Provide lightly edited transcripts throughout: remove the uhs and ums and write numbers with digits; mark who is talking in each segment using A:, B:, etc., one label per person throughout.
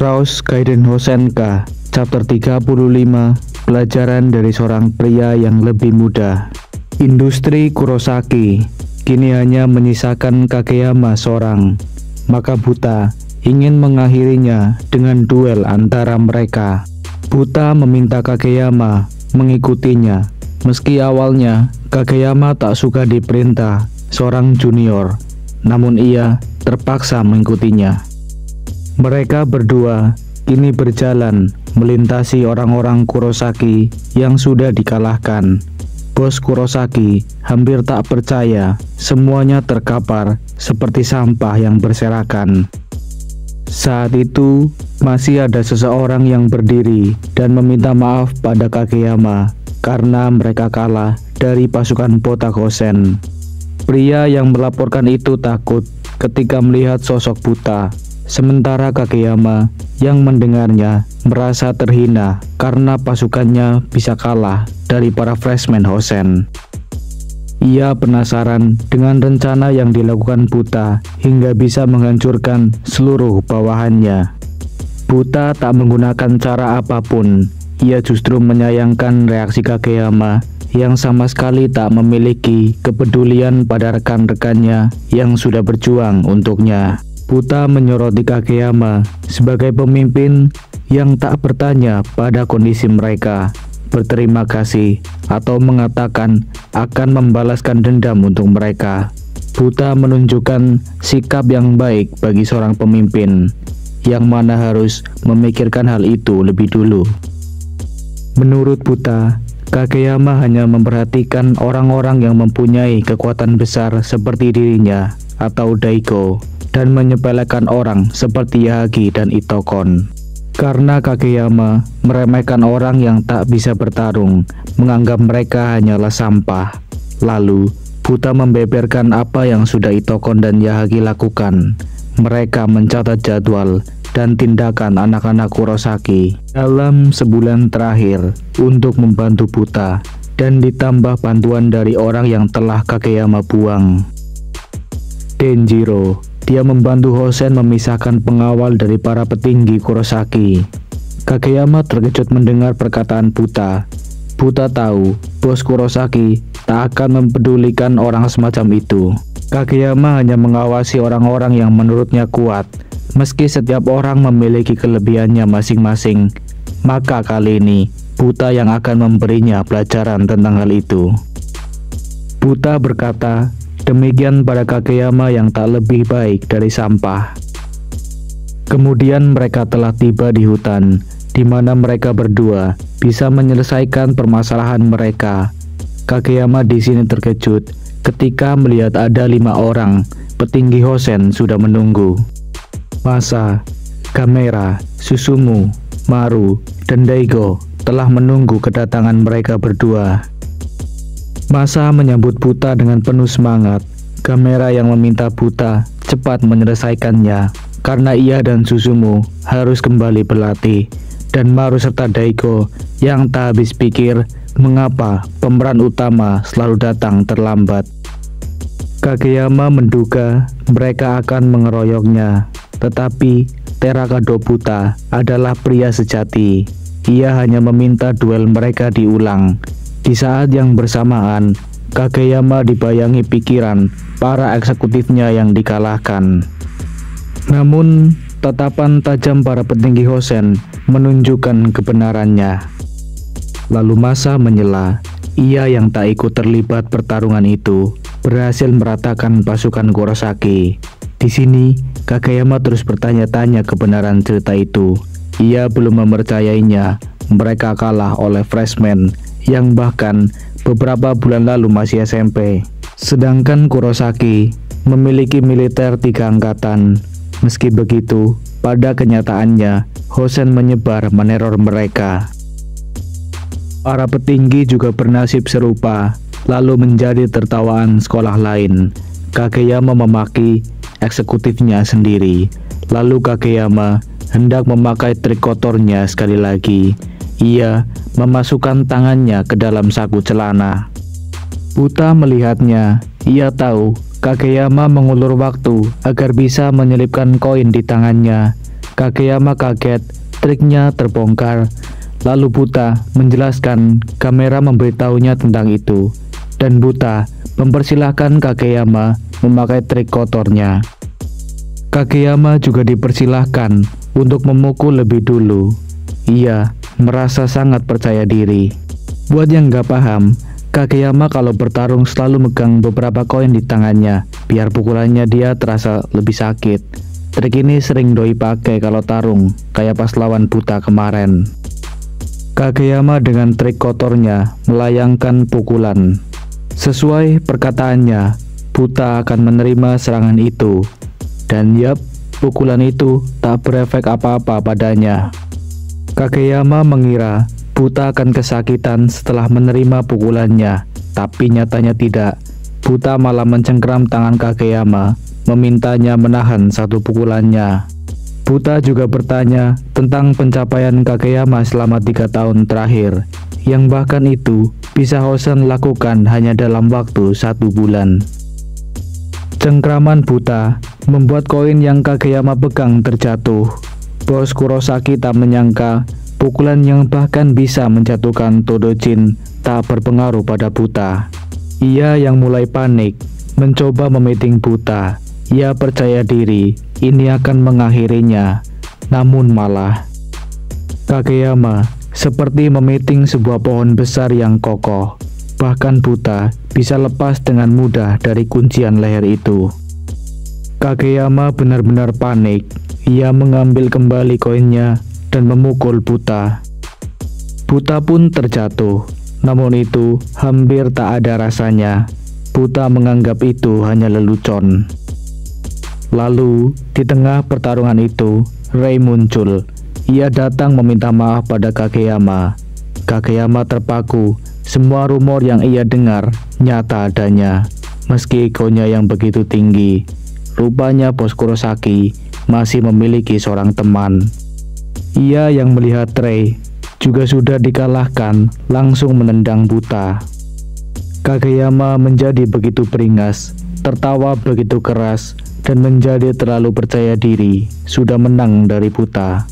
A: Kraus Gaiden Hosenka, chapter 35, pelajaran dari seorang pria yang lebih muda. Industri Kurosaki kini hanya menyisakan Kageyama seorang, maka Buta ingin mengakhirinya dengan duel antara mereka. Buta meminta Kageyama mengikutinya, meski awalnya Kageyama tak suka diperintah seorang junior, namun ia terpaksa mengikutinya. Mereka berdua kini berjalan melintasi orang-orang Kurosaki yang sudah dikalahkan. Bos Kurosaki hampir tak percaya semuanya terkapar seperti sampah yang berserakan. Saat itu masih ada seseorang yang berdiri dan meminta maaf pada Kageyama karena mereka kalah dari pasukan Botak Hosen. Pria yang melaporkan itu takut ketika melihat sosok Buta. Sementara Kageyama yang mendengarnya merasa terhina karena pasukannya bisa kalah dari para freshman Hosen. Ia penasaran dengan rencana yang dilakukan Buta hingga bisa menghancurkan seluruh bawahannya. Buta tak menggunakan cara apapun, ia justru menyayangkan reaksi Kageyama yang sama sekali tak memiliki kepedulian pada rekan-rekannya yang sudah berjuang untuknya. Buta menyoroti Kageyama sebagai pemimpin yang tak bertanya pada kondisi mereka, berterima kasih, atau mengatakan akan membalaskan dendam untuk mereka. Buta menunjukkan sikap yang baik bagi seorang pemimpin, yang mana harus memikirkan hal itu lebih dulu. Menurut Buta, Kageyama hanya memperhatikan orang-orang yang mempunyai kekuatan besar seperti dirinya atau Daigo, dan menyepelekan orang seperti Yahagi dan Itokon. Karena Kageyama meremehkan orang yang tak bisa bertarung, menganggap mereka hanyalah sampah. Lalu, Buta membeberkan apa yang sudah Itokon dan Yahagi lakukan. Mereka mencatat jadwal dan tindakan anak-anak Kurosaki dalam sebulan terakhir untuk membantu Buta, dan ditambah bantuan dari orang yang telah Kageyama buang. Denjiro, dia membantu Hosen memisahkan pengawal dari para petinggi Kurosaki. Kageyama terkejut mendengar perkataan Buta. Buta tahu bos Kurosaki tak akan mempedulikan orang semacam itu. Kageyama hanya mengawasi orang-orang yang menurutnya kuat, meski setiap orang memiliki kelebihannya masing-masing. Maka kali ini Buta yang akan memberinya pelajaran tentang hal itu. Buta berkata demikian pada Kageyama yang tak lebih baik dari sampah. Kemudian mereka telah tiba di hutan, di mana mereka berdua bisa menyelesaikan permasalahan mereka. Kageyama di sini terkejut ketika melihat ada 5 orang petinggi Hosen sudah menunggu. Masa, Gamera, Susumu, Maru, dan Daigo telah menunggu kedatangan mereka berdua. Masa menyambut Buta dengan penuh semangat. Gamera yang meminta Buta cepat menyelesaikannya karena ia dan Susumu harus kembali berlatih, dan Maru serta Daigo yang tak habis pikir mengapa pemeran utama selalu datang terlambat. Kageyama menduga mereka akan mengeroyoknya, tetapi Terakado Buta adalah pria sejati. Ia hanya meminta duel mereka diulang. Di saat yang bersamaan, Kageyama dibayangi pikiran para eksekutifnya yang dikalahkan. Namun, tatapan tajam para petinggi Hosen menunjukkan kebenarannya. Lalu Masa menyela, ia yang tak ikut terlibat pertarungan itu berhasil meratakan pasukan Kurosaki. Di sini, Kageyama terus bertanya-tanya kebenaran cerita itu. Ia belum mempercayainya mereka kalah oleh freshman yang bahkan beberapa bulan lalu masih SMP. Sedangkan Kurosaki memiliki militer 3 angkatan. Meski begitu, pada kenyataannya Hosen menyebar meneror mereka. Para petinggi juga bernasib serupa, lalu menjadi tertawaan sekolah lain. Kageyama memaki eksekutifnya sendiri. Lalu Kageyama hendak memakai trik kotornya sekali lagi. Ia memasukkan tangannya ke dalam saku celana. Buta melihatnya. Ia tahu Kageyama mengulur waktu agar bisa menyelipkan koin di tangannya. Kageyama kaget, triknya terbongkar. Lalu Buta menjelaskan kamera memberitahunya tentang itu, dan Buta mempersilahkan Kageyama memakai trik kotornya. Kageyama juga dipersilahkan untuk memukul lebih dulu. Ia merasa sangat percaya diri. Buat yang gak paham, Kageyama kalau bertarung selalu megang beberapa koin di tangannya, biar pukulannya dia terasa lebih sakit. Trik ini sering doi pakai kalau tarung, kayak pas lawan Buta kemarin. Kageyama dengan trik kotornya melayangkan pukulan. Sesuai perkataannya, Buta akan menerima serangan itu. Dan yap, pukulan itu tak berefek apa-apa padanya. Kageyama mengira Buta akan kesakitan setelah menerima pukulannya, tapi nyatanya tidak. Buta malah mencengkeram tangan Kageyama, memintanya menahan satu pukulannya. Buta juga bertanya tentang pencapaian Kageyama selama 3 tahun terakhir, yang bahkan itu bisa Hosen lakukan hanya dalam waktu 1 bulan. Cengkraman Buta membuat koin yang Kageyama pegang terjatuh. Bos Kurosaki tak menyangka pukulan yang bahkan bisa menjatuhkan Todojin tak berpengaruh pada Buta. Ia yang mulai panik, mencoba memeting Buta. Ia percaya diri ini akan mengakhirinya, namun malah Kageyama seperti memeting sebuah pohon besar yang kokoh. Bahkan Buta bisa lepas dengan mudah dari kuncian leher itu. Kageyama benar-benar panik. Ia mengambil kembali koinnya dan memukul Buta. Buta pun terjatuh, namun itu hampir tak ada rasanya. Buta menganggap itu hanya lelucon. Lalu, di tengah pertarungan itu, Rei muncul. Ia datang meminta maaf pada Kageyama. Kageyama terpaku. Semua rumor yang ia dengar nyata adanya. Meski egonya yang begitu tinggi, rupanya Bos Kurosaki masih memiliki seorang teman. Ia yang melihat Rei juga sudah dikalahkan, langsung menendang Buta. Kageyama menjadi begitu beringas, tertawa begitu keras, dan menjadi terlalu percaya diri, sudah menang dari Buta.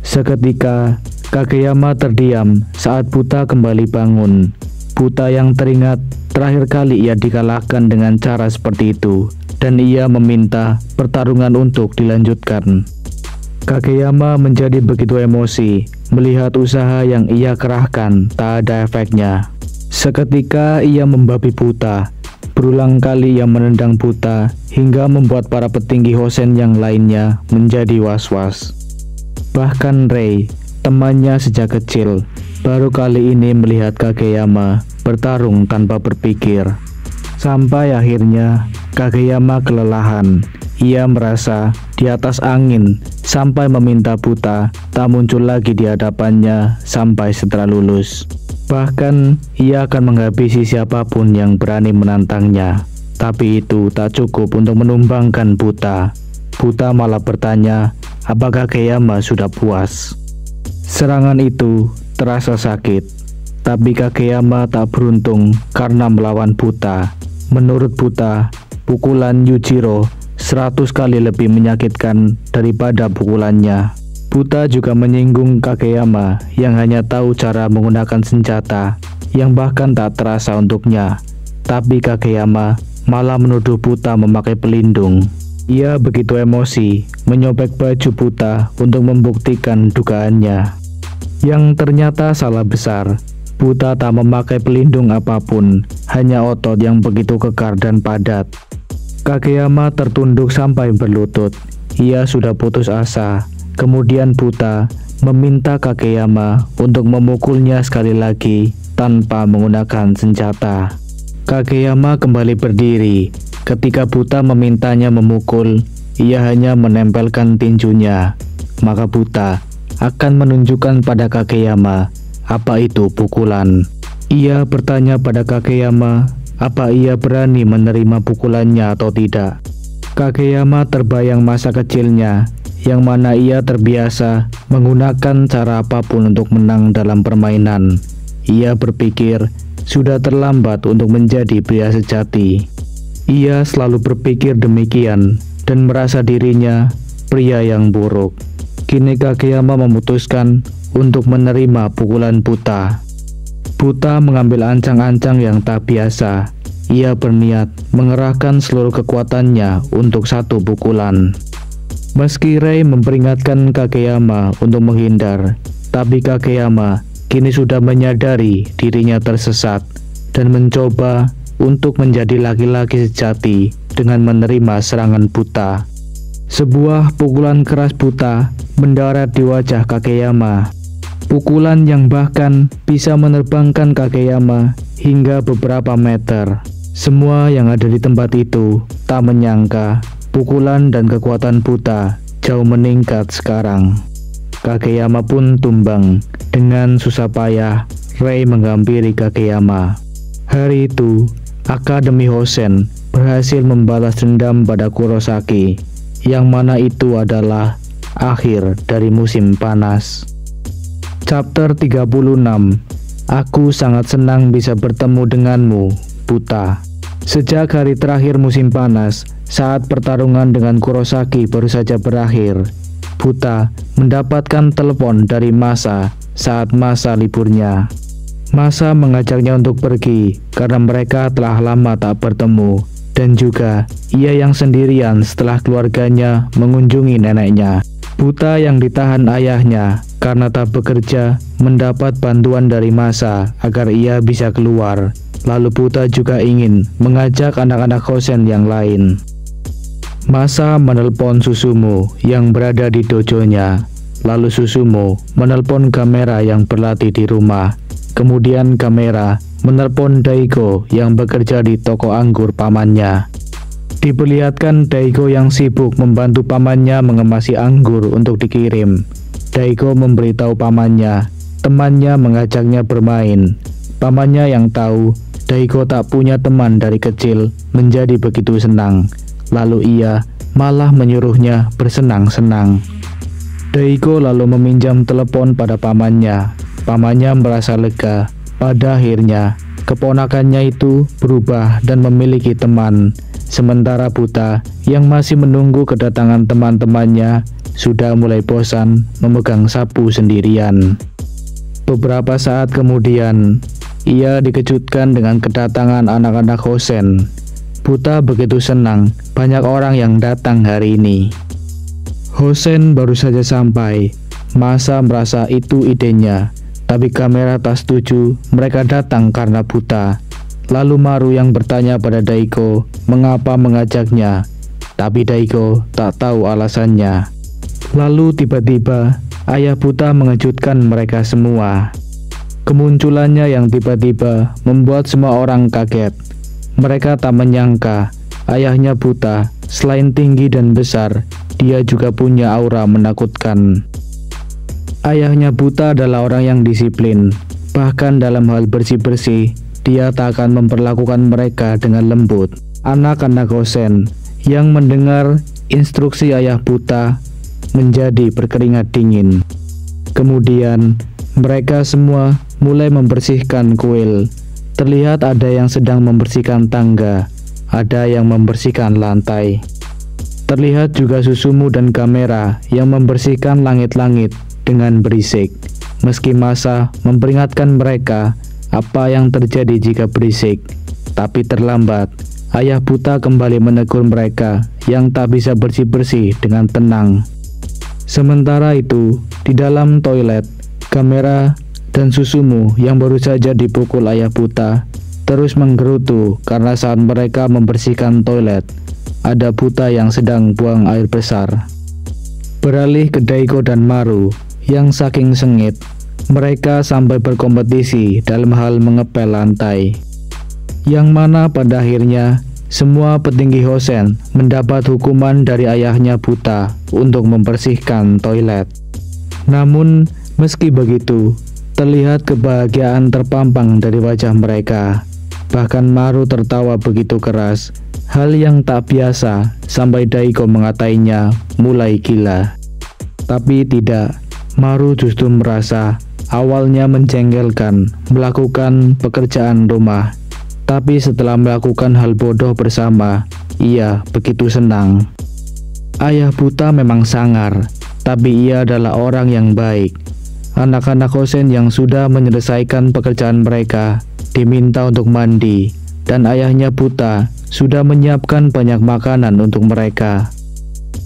A: Seketika, Kageyama terdiam saat Buta kembali bangun. Buta yang teringat terakhir kali ia dikalahkan dengan cara seperti itu, dan ia meminta pertarungan untuk dilanjutkan. Kageyama menjadi begitu emosi, melihat usaha yang ia kerahkan tak ada efeknya. Seketika ia membabi Buta. Berulang kali ia menendang Buta hingga membuat para petinggi Hosen yang lainnya menjadi was-was. Bahkan Rei, temannya sejak kecil, baru kali ini melihat Kageyama bertarung tanpa berpikir. Sampai akhirnya Kageyama kelelahan. Ia merasa di atas angin sampai meminta Buta tak muncul lagi di hadapannya sampai setelah lulus. Bahkan ia akan menghabisi siapapun yang berani menantangnya. Tapi itu tak cukup untuk menumbangkan Buta. Buta malah bertanya apakah Kageyama sudah puas. Serangan itu terasa sakit, tapi Kageyama tak beruntung karena melawan Buta. Menurut Buta, pukulan Yujiro 100 kali lebih menyakitkan daripada pukulannya. Buta juga menyinggung Kageyama yang hanya tahu cara menggunakan senjata yang bahkan tak terasa untuknya. Tapi Kageyama malah menuduh Buta memakai pelindung. Ia begitu emosi, menyobek baju Buta untuk membuktikan dugaannya. Yang ternyata salah besar. Buta tak memakai pelindung apapun, hanya otot yang begitu kekar dan padat. Kageyama tertunduk sampai berlutut. Ia sudah putus asa. Kemudian Buta meminta Kageyama untuk memukulnya sekali lagi tanpa menggunakan senjata. Kageyama kembali berdiri. Ketika Buta memintanya memukul, ia hanya menempelkan tinjunya. Maka Buta akan menunjukkan pada Kageyama apa itu pukulan. Ia bertanya pada Kageyama apa ia berani menerima pukulannya atau tidak. Kageyama terbayang masa kecilnya yang mana ia terbiasa menggunakan cara apapun untuk menang dalam permainan. Ia berpikir sudah terlambat untuk menjadi pria sejati. Ia selalu berpikir demikian dan merasa dirinya pria yang buruk. Kini Kageyama memutuskan untuk menerima pukulan Buta. Buta mengambil ancang-ancang yang tak biasa. Ia berniat mengerahkan seluruh kekuatannya untuk satu pukulan. Meski Rei memperingatkan Kageyama untuk menghindar, tapi Kageyama kini sudah menyadari dirinya tersesat dan mencoba untuk menjadi laki-laki sejati dengan menerima serangan Buta. Sebuah pukulan keras Buta mendarat di wajah Kageyama. Pukulan yang bahkan bisa menerbangkan Kageyama hingga beberapa meter. Semua yang ada di tempat itu tak menyangka pukulan dan kekuatan Buta jauh meningkat sekarang. Kageyama pun tumbang. Dengan susah payah, Rei menghampiri Kageyama. Hari itu, Akademi Hosen berhasil membalas dendam pada Kurosaki, yang mana itu adalah akhir dari musim panas. Chapter 36. Aku sangat senang bisa bertemu denganmu, Buta. Sejak hari terakhir musim panas, saat pertarungan dengan Kurosaki baru saja berakhir, Buta mendapatkan telepon dari Masa saat masa liburnya. Masa mengajaknya untuk pergi karena mereka telah lama tak bertemu, dan juga ia yang sendirian setelah keluarganya mengunjungi neneknya. Buta yang ditahan ayahnya karena tak bekerja mendapat bantuan dari Masa agar ia bisa keluar. Lalu Buta juga ingin mengajak anak-anak Hosen yang lain. Masa menelpon Susumu yang berada di dojonya. Lalu Susumu menelpon Gamera yang berlatih di rumah. Kemudian Gamera menelpon Daigo yang bekerja di toko anggur pamannya. Diperlihatkan Daigo yang sibuk membantu pamannya mengemasi anggur untuk dikirim. Daigo memberitahu pamannya, temannya mengajaknya bermain. Pamannya yang tahu Daigo tak punya teman dari kecil menjadi begitu senang. Lalu ia malah menyuruhnya bersenang-senang. Daigo lalu meminjam telepon pada pamannya. Pamannya merasa lega. Pada akhirnya, keponakannya itu berubah dan memiliki teman. Sementara Buta yang masih menunggu kedatangan teman-temannya sudah mulai bosan memegang sapu sendirian. Beberapa saat kemudian, ia dikejutkan dengan kedatangan anak-anak Hosen. Buta begitu senang banyak orang yang datang hari ini. Hosen baru saja sampai. Masa merasa itu idenya, tapi Gamera tak setuju mereka datang karena Buta. Lalu Maru yang bertanya pada Daigo mengapa mengajaknya, tapi Daigo tak tahu alasannya. Lalu tiba-tiba ayah Buta mengejutkan mereka semua. Kemunculannya yang tiba-tiba membuat semua orang kaget. Mereka tak menyangka ayahnya Buta selain tinggi dan besar, dia juga punya aura menakutkan. Ayahnya Buta adalah orang yang disiplin. Bahkan dalam hal bersih-bersih, dia tak akan memperlakukan mereka dengan lembut. Anak-anak Hosen yang mendengar instruksi ayah Buta menjadi berkeringat dingin. Kemudian mereka semua mulai membersihkan kuil. Terlihat ada yang sedang membersihkan tangga, ada yang membersihkan lantai. Terlihat juga Susumu dan Gamera yang membersihkan langit-langit dengan berisik. Meski Masa memperingatkan mereka apa yang terjadi jika berisik, tapi terlambat. Ayah Buta kembali menegur mereka yang tak bisa bersih-bersih dengan tenang. Sementara itu, di dalam toilet, Gamera dan Susumu yang baru saja dipukul ayah Buta terus menggerutu karena saat mereka membersihkan toilet, ada Buta yang sedang buang air besar. Beralih ke Daigo dan Maru yang saking sengit, mereka sampai berkompetisi dalam hal mengepel lantai. Yang mana pada akhirnya semua petinggi Hosen mendapat hukuman dari ayahnya Buta untuk membersihkan toilet. Namun meski begitu, terlihat kebahagiaan terpampang dari wajah mereka. Bahkan Maru tertawa begitu keras, hal yang tak biasa sampai Daigo mengatainya mulai gila. Tapi tidak, Maru justru merasa awalnya menjengkelkan melakukan pekerjaan rumah. Tapi setelah melakukan hal bodoh bersama, ia begitu senang. Ayah Buta memang sangar, tapi ia adalah orang yang baik. Anak-anak Hosen yang sudah menyelesaikan pekerjaan mereka diminta untuk mandi, dan ayahnya Buta sudah menyiapkan banyak makanan untuk mereka.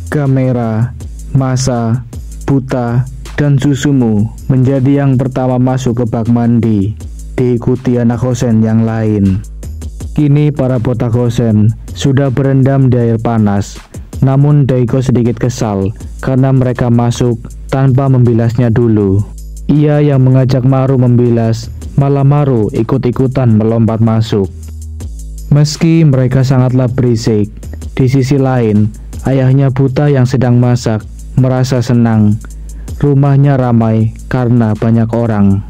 A: Gamera, Masa, Buta, dan Susumu menjadi yang pertama masuk ke bak mandi, diikuti anak Hosen yang lain. Kini para botak Hosen sudah berendam di air panas, namun Daiko sedikit kesal karena mereka masuk tanpa membilasnya dulu. Ia yang mengajak Maru membilas, malah Maru ikut-ikutan melompat masuk. Meski mereka sangatlah berisik, di sisi lain, ayahnya Buta yang sedang masak merasa senang. Rumahnya ramai karena banyak orang.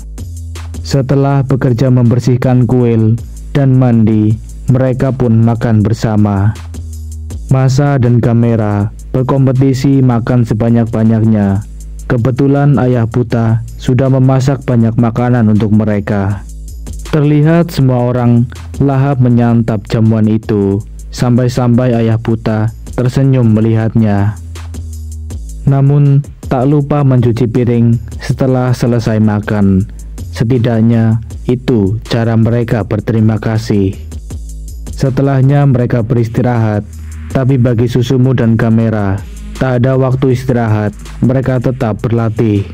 A: Setelah bekerja membersihkan kuil dan mandi, mereka pun makan bersama. Masa dan Gamera berkompetisi makan sebanyak-banyaknya. Kebetulan ayah Buta sudah memasak banyak makanan untuk mereka. Terlihat semua orang lahap menyantap jamuan itu, sampai-sampai ayah Buta tersenyum melihatnya. Namun, tak lupa mencuci piring setelah selesai makan. Setidaknya, itu cara mereka berterima kasih. Setelahnya mereka beristirahat, tapi bagi Susumu dan Gamera, tak ada waktu istirahat, mereka tetap berlatih.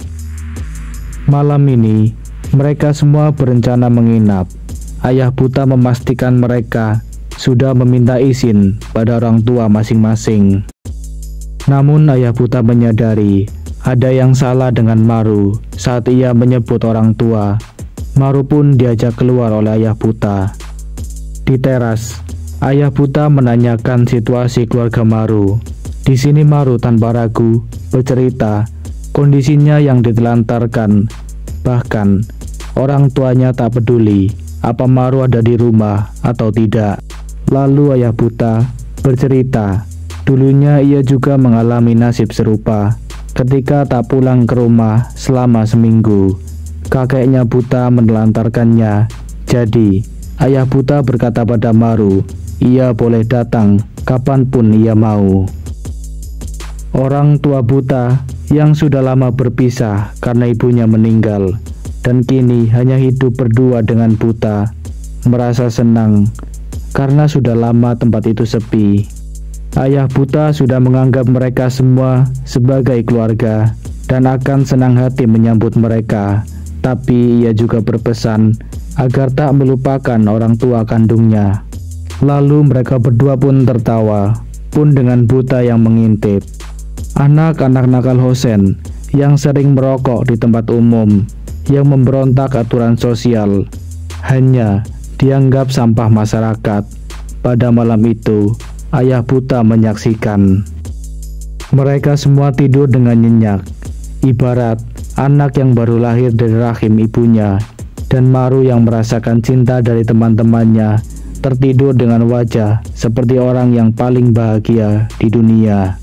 A: Malam ini, mereka semua berencana menginap. Ayah Buta memastikan mereka sudah meminta izin pada orang tua masing-masing. Namun ayah Buta menyadari ada yang salah dengan Maru saat ia menyebut orang tua. Maru pun diajak keluar oleh ayah Buta. Di teras, ayah Buta menanyakan situasi keluarga Maru. Di sini Maru tanpa ragu bercerita kondisinya yang ditelantarkan. Bahkan orang tuanya tak peduli apa Maru ada di rumah atau tidak. Lalu ayah Buta bercerita dulunya ia juga mengalami nasib serupa ketika tak pulang ke rumah selama seminggu. Kakeknya Buta menelantarkannya. Jadi ayah Buta berkata pada Maru, ia boleh datang kapanpun ia mau. Orang tua Buta yang sudah lama berpisah karena ibunya meninggal dan kini hanya hidup berdua dengan Buta, merasa senang karena sudah lama tempat itu sepi. Ayah Buta sudah menganggap mereka semua sebagai keluarga dan akan senang hati menyambut mereka. Tapi ia juga berpesan agar tak melupakan orang tua kandungnya. Lalu mereka berdua pun tertawa, pun dengan Buta yang mengintip. Anak-anak nakal Hosen yang sering merokok di tempat umum, yang memberontak aturan sosial, hanya dianggap sampah masyarakat. Pada malam itu, ayah Buta menyaksikan. Mereka semua tidur dengan nyenyak, ibarat anak yang baru lahir dari rahim ibunya, dan Maru yang merasakan cinta dari teman-temannya tertidur dengan wajah seperti orang yang paling bahagia di dunia.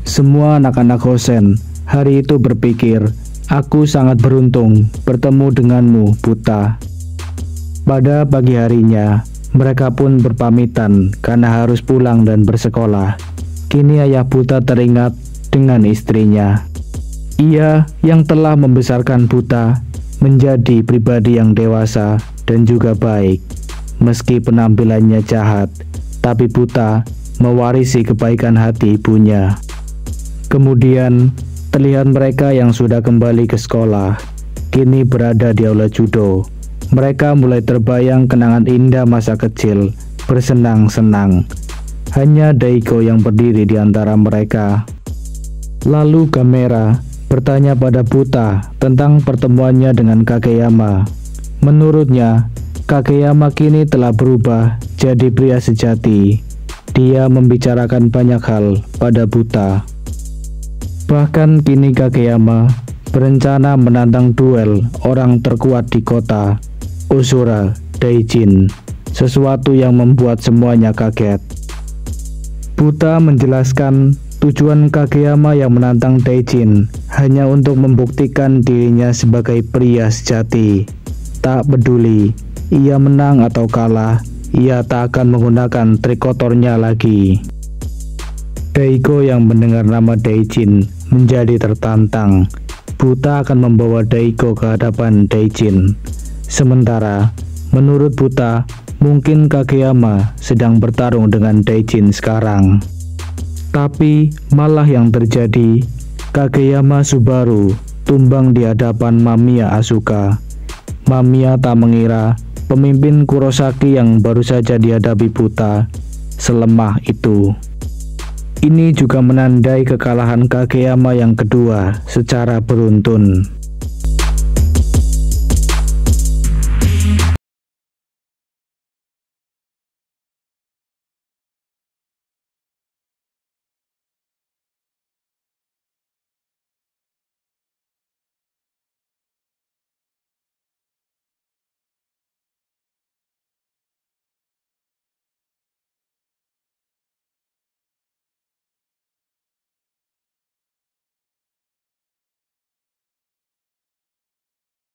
A: Semua anak-anak Hosen hari itu berpikir, aku sangat beruntung bertemu denganmu, Buta. Pada pagi harinya, mereka pun berpamitan karena harus pulang dan bersekolah. Kini ayah Buta teringat dengan istrinya. Ia yang telah membesarkan Buta menjadi pribadi yang dewasa dan juga baik. Meski penampilannya jahat, tapi Buta mewarisi kebaikan hati ibunya. Kemudian terlihat mereka yang sudah kembali ke sekolah, kini berada di aula judo. Mereka mulai terbayang kenangan indah masa kecil, bersenang-senang. Hanya Daiko yang berdiri di antara mereka. Lalu Gamera bertanya pada Buta tentang pertemuannya dengan Kageyama. Menurutnya, Kageyama kini telah berubah jadi pria sejati. Dia membicarakan banyak hal pada Buta. Bahkan kini Kageyama berencana menantang duel orang terkuat di kota, Uzura Daijin, sesuatu yang membuat semuanya kaget. Buta menjelaskan tujuan Kageyama yang menantang Daijin hanya untuk membuktikan dirinya sebagai pria sejati. Tak peduli ia menang atau kalah, ia tak akan menggunakan trik kotornya lagi. Daiko yang mendengar nama Daijin menjadi tertantang. Buta akan membawa Daiko ke hadapan Daijin. Sementara, menurut Buta, mungkin Kageyama sedang bertarung dengan Daijin sekarang. Tapi malah yang terjadi, Kageyama Subaru tumbang di hadapan Mamiya Asuka. Mamiya tak mengira pemimpin Kurosaki yang baru saja dihadapi Buta selemah itu. Ini juga menandai kekalahan Kageyama yang kedua secara beruntun.